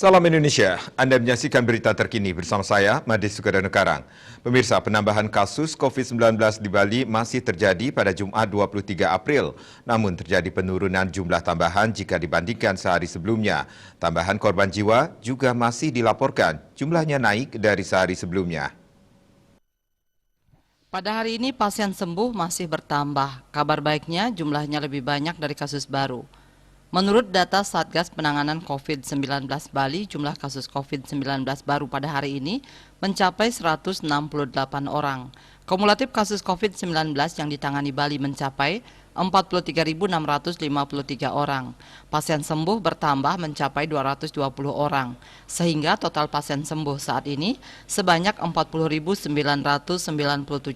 Salam Indonesia, Anda menyaksikan berita terkini bersama saya, Madis Sukadana Karang. Pemirsa, penambahan kasus COVID-19 di Bali masih terjadi pada Jumat 23 April. Namun terjadi penurunan jumlah tambahan jika dibandingkan sehari sebelumnya. Tambahan korban jiwa juga masih dilaporkan, jumlahnya naik dari sehari sebelumnya. Pada hari ini pasien sembuh masih bertambah. Kabar baiknya jumlahnya lebih banyak dari kasus baru. Menurut data Satgas Penanganan COVID-19 Bali, jumlah kasus COVID-19 baru pada hari ini mencapai 168 orang. Kumulatif kasus COVID-19 yang ditangani Bali mencapai 43.653 orang. Pasien sembuh bertambah mencapai 220 orang, sehingga total pasien sembuh saat ini sebanyak 40.997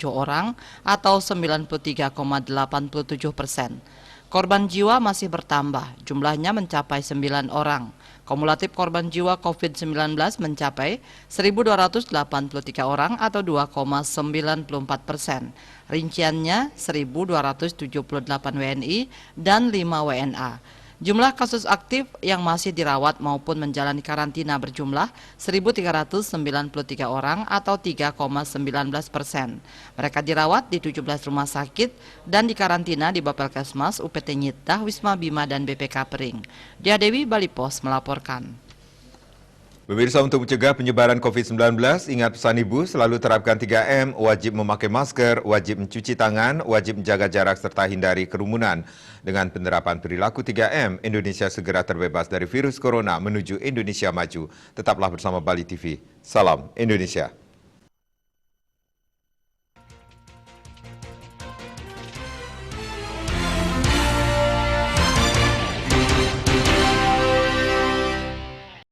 orang atau 93,87%. Korban jiwa masih bertambah, jumlahnya mencapai 9 orang. Kumulatif korban jiwa COVID-19 mencapai 1.283 orang atau 2,94%. Rinciannya 1.278 WNI dan 5 WNA. Jumlah kasus aktif yang masih dirawat maupun menjalani karantina berjumlah 1.393 orang atau 3,19%. Mereka dirawat di 17 rumah sakit dan dikarantina di Bapelkesmas, UPT Nyitah, Wisma Bima, dan BPK Pering. Dia Dewi, Bali Pos melaporkan. Pemirsa, untuk mencegah penyebaran COVID-19, ingat pesan Ibu, selalu terapkan 3M, wajib memakai masker, wajib mencuci tangan, wajib menjaga jarak serta hindari kerumunan. Dengan penerapan perilaku 3M, Indonesia segera terbebas dari virus corona menuju Indonesia maju. Tetaplah bersama Bali TV. Salam Indonesia.